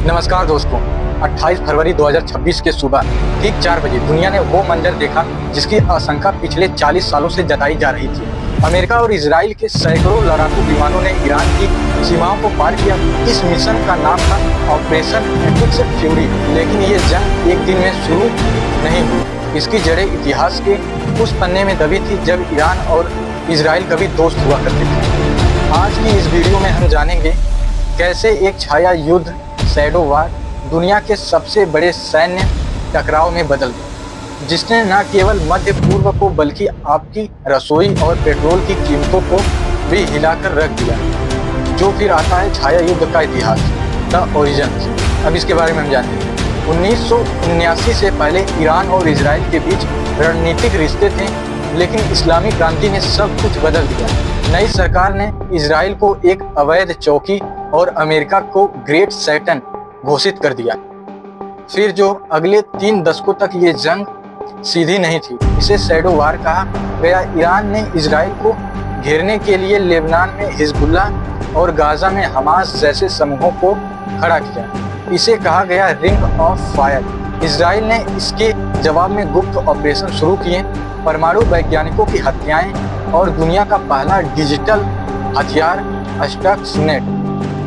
नमस्कार दोस्तों, 28 फरवरी 2026 के सुबह ठीक 4 बजे दुनिया ने वो मंजर देखा जिसकी आशंका पिछले 40 सालों से जताई जा रही थी। अमेरिका और इजराइल के सैकड़ों लड़ाकू विमानों ने ईरान की सीमाओं को पार किया। इस मिशन का नाम था ऑपरेशन एपिक्स फ्यूरी। लेकिन ये जंग एक दिन में शुरू नहीं हुई। इसकी जड़ें इतिहास के उस पन्ने में दबी थी जब ईरान और इजराइल कभी दोस्त हुआ करते थे। आज की इस वीडियो में हम जानेंगे कैसे एक छाया युद्ध शैडो वार दुनिया के सबसे बड़े सैन्य टकराव में बदल गया, जिसने न केवल मध्य पूर्व को बल्कि आपकी रसोई और पेट्रोल की कीमतों को भी हिलाकर रख दिया। जो फिर आता है छाया युद्ध का इतिहास, द ओरिजिन। अब इसके बारे में हम जानेंगे। 1979 से पहले ईरान और इजराइल के बीच रणनीतिक रिश्ते थे, लेकिन इस्लामी क्रांति ने सब कुछ बदल दिया। नई सरकार ने इजराइल को एक अवैध चौकी और अमेरिका को ग्रेट सैटन घोषित कर दिया। फिर जो अगले 3 दशकों तक ये जंग सीधी नहीं थी, इसे शैडो वार कहा गया। ईरान ने इजराइल को घेरने के लिए लेबनान में हिजबुल्लाह और गाजा में हमास जैसे समूहों को खड़ा किया। इसे कहा गया रिंग ऑफ फायर। इजराइल ने इसके जवाब में गुप्त ऑपरेशन शुरू किए, परमाणु वैज्ञानिकों की हत्याएं और दुनिया का पहला डिजिटल हथियार स्टक्सनेट।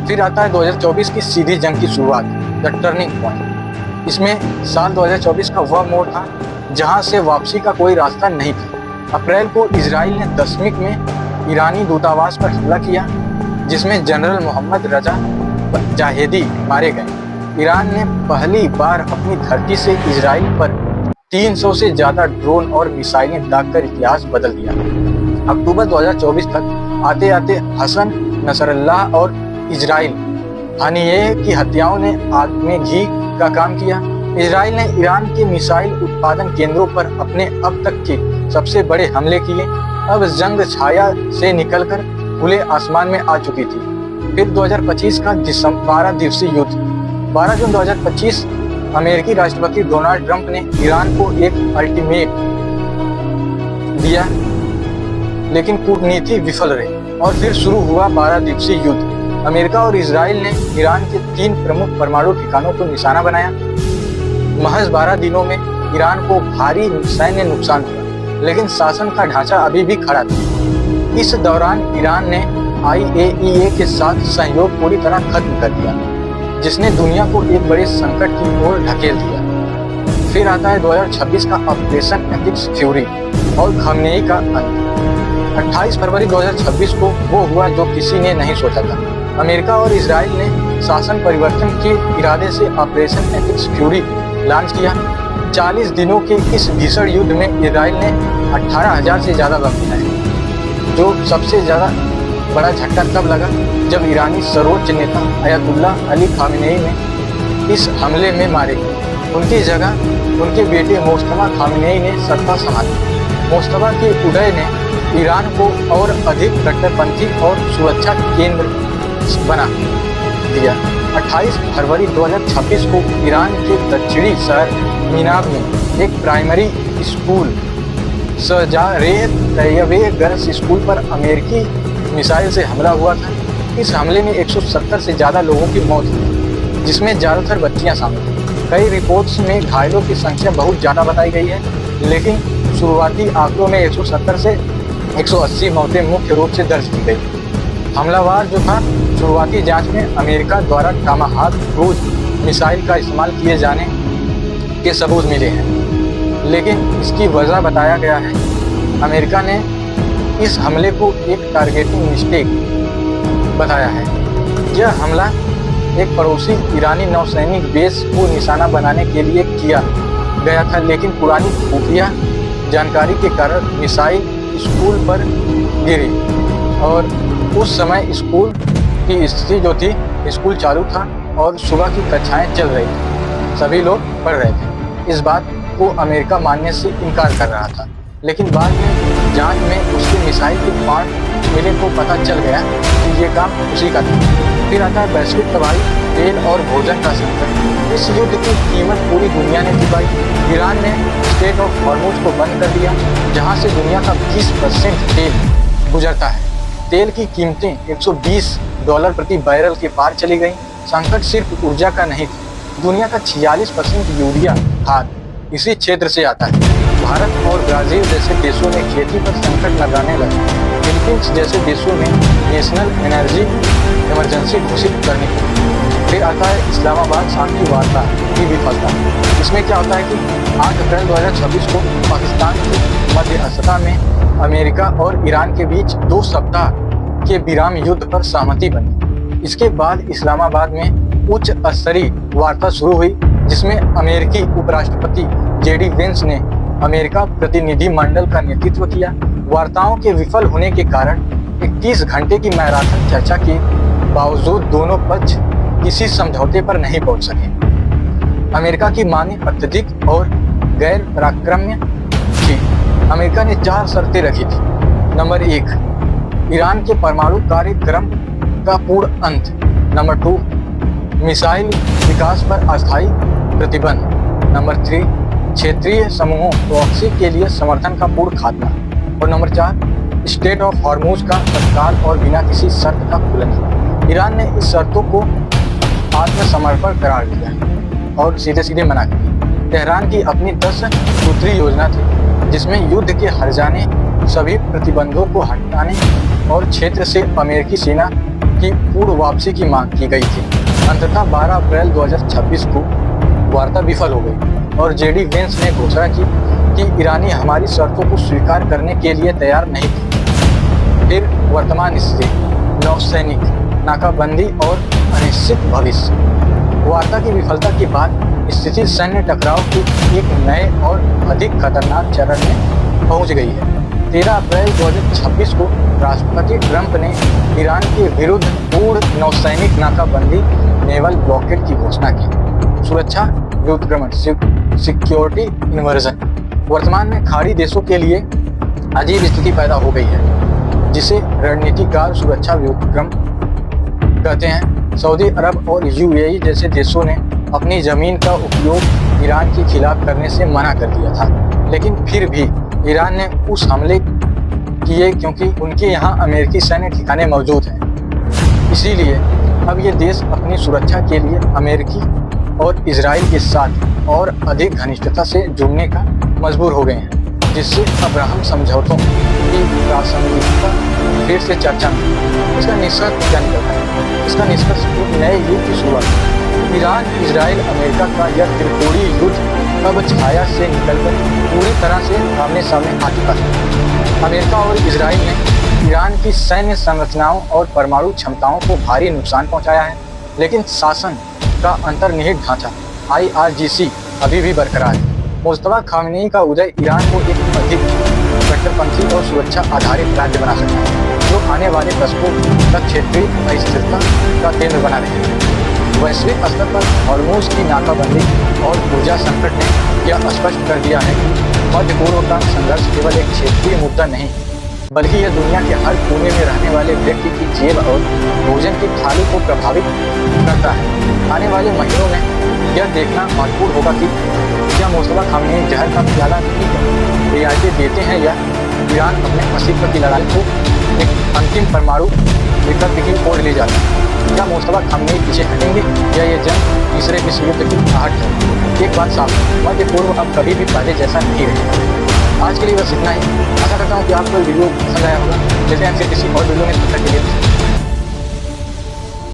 फिर आता है 2024 की सीधी जंग की शुरुआत, द टर्निंग पॉइंट। इसमें साल 2024 का वह मोड़ था जहां से वापसी का कोई रास्ता नहीं था। अप्रैल को इजराइल ने दशमिक में ईरानी दूतावास पर हमला किया, जिसमें जनरल मोहम्मद रजा जाहेदी मारे गए। ईरान ने पहली बार अपनी धरती से इजराइल पर 300 से ज्यादा ड्रोन और मिसाइलें दागकर इतिहास बदल दिया। अक्टूबर 2024 तक आते आते हसन नसरल्लाह और इजराइल हानिये की हत्याओं ने आग में घी का काम किया। इजराइल ने ईरान के मिसाइल उत्पादन केंद्रों पर अपने अब तक के सबसे बड़े हमले किए। अब जंग छाया से निकलकर खुले आसमान में आ चुकी थी। फिर 2025 का 12 दिवसीय युद्ध। 12 जून 2025 अमेरिकी राष्ट्रपति डोनाल्ड ट्रंप ने ईरान को एक अल्टीमेट दिया, लेकिन कूटनीति विफल रही और फिर शुरू हुआ 12 दिवसीय युद्ध। अमेरिका और इजराइल ने ईरान के 3 प्रमुख परमाणु ठिकानों को निशाना बनाया। महज 12 दिनों में ईरान को भारी सैन्य नुकसान हुआ, लेकिन शासन का ढांचा अभी भी खड़ा था। इस दौरान ईरान ने IAEA के साथ सहयोग पूरी तरह खत्म कर दिया, जिसने दुनिया को एक बड़े संकट की ओर ढकेल दिया। फिर आता है 2026 का ऑपरेशन एपिक्स फ्यूरी और खमेनी का अंत। 28 फरवरी 2026 को वो हुआ जो किसी ने नहीं सोचा था। अमेरिका और इजराइल ने शासन परिवर्तन के इरादे से ऑपरेशन एपिक्स फ्यूरी लॉन्च किया। 40 दिनों के इस भीषण युद्ध में इजराइल ने 18,000 से ज्यादा बम गिराए। जो सबसे ज्यादा बड़ा झटका तब लगा जब ईरानी सर्वोच्च नेता अयतुल्लाह अली खामेनी ने इस हमले में मारे गए। उनकी जगह उनके बेटे मोस्तफा खामेनी ने सत्ता संभाली। मोस्तफा के उदय ने ईरान को और अधिक कट्टरपंथी और सुरक्षा केंद्र बना दिया। 28 फरवरी 2026 को ईरान के दक्षिणी शहर मीनाब में एक प्राइमरी स्कूल सजारेह तैयबे गर्ल्स स्कूल पर अमेरिकी मिसाइल से हमला हुआ था। इस हमले में 170 से ज़्यादा लोगों की मौत हुई, जिसमें ज़्यादातर बच्चियां शामिल थीं। कई रिपोर्ट्स में घायलों की संख्या बहुत ज़्यादा बताई गई है, लेकिन शुरुआती आंकड़ों में 170 से 180 मौतें मुख्य रूप से दर्ज की गई। हमलावर जो था, शुरुआती जांच में अमेरिका द्वारा टमाहाक क्रूज मिसाइल का इस्तेमाल किए जाने के सबूत मिले हैं, लेकिन इसकी वजह बताया गया है। अमेरिका ने इस हमले को एक टारगेटिंग मिस्टेक बताया है। यह हमला एक पड़ोसी ईरानी नौसैनिक बेस को निशाना बनाने के लिए किया गया था, लेकिन पुरानी खुफिया जानकारी के कारण मिसाइल स्कूल पर गिरी और उस समय स्कूल की स्थिति जो थी, स्कूल चालू था और सुबह की कक्षाएं चल रही थी, सभी लोग पढ़ रहे थे। इस बात को अमेरिका मानने से इनकार कर रहा था, लेकिन बाद में जांच में उसके मिसाइल के पार्ट मिले को पता चल गया कि ये काम उसी का था। फिर आता है वैश्विक तबाही, तेल और भोजन का संकट। इस युद्ध की कीमत पूरी दुनिया ने चुकाई। ईरान ने स्ट्रेट ऑफ हॉर्मुज को बंद कर दिया, जहाँ से दुनिया का 20% तेल गुजरता है। तेल की कीमतें $120 प्रति बैरल के पार चली गईं। संकट सिर्फ ऊर्जा का नहीं था, दुनिया का 46% यूरिया खाद इसी क्षेत्र से आता है। भारत और ब्राजील जैसे देशों ने खेती पर संकट लगाने लगे। फिलीपींस जैसे देशों में नेशनल एनर्जी इमरजेंसी घोषित करने को। फिर आता है इस्लामाबाद शांति वार्ता की विफलता। इसमें क्या होता है कि 8 अप्रैल 2026 को पाकिस्तान की मध्यस्थता में अमेरिका और ईरान के बीच 2 सप्ताह के विराम युद्ध पर सहमति बनी। इसके बाद इस्लामाबाद में उच्च स्तरीय वार्ता शुरू हुई, जिसमें अमेरिकी उपराष्ट्रपति जेडी वेंस ने अमेरिका प्रतिनिधिमंडल का नेतृत्व किया। वार्ताओं के विफल होने के कारण 21 घंटे की मैराथन चर्चा के बावजूद दोनों पक्ष किसी समझौते पर नहीं पहुंच सके। अमेरिका की मांगे अत्यधिक और गैर पराक्रम्य थी। अमेरिका ने 4 शर्तें रखी थी। नंबर 1, ईरान के परमाणु कार्यक्रम का पूर्ण अंत। नंबर 2, मिसाइल विकास पर अस्थायी प्रतिबंध। नंबर 3, क्षेत्रीय समूहों प्रॉक्सी के लिए समर्थन का पूर्ण खात्मा। और नंबर 4, स्टेट ऑफ हॉर्मुज का तत्काल और बिना किसी शर्त का खुलना। ईरान ने इस शर्तों को आत्मसमर्पण करार दिया और सीधे सीधे मना किया। तेहरान की अपनी 10 सूत्री योजना थी, जिसमें युद्ध के हर जाने, सभी प्रतिबंधों को हटाने और क्षेत्र से अमेरिकी सेना की पूर्ण वापसी की मांग की गई थी। अंततः 12 अप्रैल 2026 को वार्ता विफल हो गई और जेडी वेंस ने घोषणा की कि ईरानी हमारी शर्तों को स्वीकार करने के लिए तैयार नहीं थे। फिर वर्तमान स्थिति, नौसैनिक नाकाबंदी और अनिश्चित भविष्य। वार्ता की विफलता के बाद स्थिति सैन्य टकराव के एक नए और अधिक खतरनाक चरण में पहुंच गई है। 13 अप्रैल 2026 को राष्ट्रपति ट्रंप ने ईरान के विरुद्ध पूर्ण नौसैनिक नाकाबंदी नेवल ब्लॉकेड की घोषणा की। सुरक्षा व्युत्क्रमण सिक्योरिटी इन्वर्जन। वर्तमान में खाड़ी देशों के लिए अजीब स्थिति पैदा हो गई है, जिसे रणनीतिकार सुरक्षा व्युत्क्रम कहते हैं। सऊदी अरब और यूएई जैसे देशों ने अपनी जमीन का उपयोग ईरान के खिलाफ करने से मना कर दिया था, लेकिन फिर भी ईरान ने उस हमले किए क्योंकि उनके यहाँ अमेरिकी सैन्य ठिकाने मौजूद हैं। इसीलिए अब ये देश अपनी सुरक्षा के लिए अमेरिकी और इजराइल के साथ और अधिक घनिष्ठता से जुड़ने का मजबूर हो गए हैं, जिससे अब्राहम समझौतों की प्रासंगिकता फिर से चर्चा में। इसका निष्कर्ष क्या निकलता है? इसका निष्कर्ष एक नए युग की शुरुआत है। ईरान, इजराइल, अमेरिका का यह त्रिकोणीय युद्ध अब छाया से निकलकर पूरी तरह से आमने सामने आ चुका है। अमेरिका और इजराइल ने ईरान की सैन्य संरचनाओं और परमाणु क्षमताओं को भारी नुकसान पहुंचाया है, लेकिन शासन का अंतर्निहित ढांचा IRGC अभी भी बरकरार है। मुस्तफा खामेनी का उदय ईरान को एक अधिक कट्टरपंथी और सुरक्षा आधारित राज्य बना सकता है, जो आने वाले दशकों तक क्षेत्रीय अस्थिरता का केंद्र बना रहेगा। वैश्विक स्तर पर हॉर्मुज की नाकाबंदी और ऊर्जा संकट ने यह स्पष्ट कर दिया है कि मध्य पूर्व का संघर्ष केवल एक क्षेत्रीय मुद्दा नहीं, बल्कि यह दुनिया के हर कोने में रहने वाले व्यक्ति की जेब और भोजन की थाली को प्रभावित करता है। आने वाले महीनों में यह देखना महत्वपूर्ण होगा कि क्या मुस्तफा खामेनी जहर का प्याला पीकर रियायतें देते हैं या ईरान अपने अस्तित्व की लड़ाई को एक अंतिम परमाणु विकल्प की ओर ले जाता है। क्या मुस्तफा खामेनी पीछे हटेंगे या ये जंग तीसरे विश्व युद्ध की आहट है? एक बात साफ है, मध्य पूर्व अब कभी भी पहले जैसा नहीं रहेगा। आज के लिए बस इतना ही। आशा करता हूँ कि आपको वीडियो पसंद आया होगा। मिलते हैं फिर किसी और वीडियो में, तब तक के लिए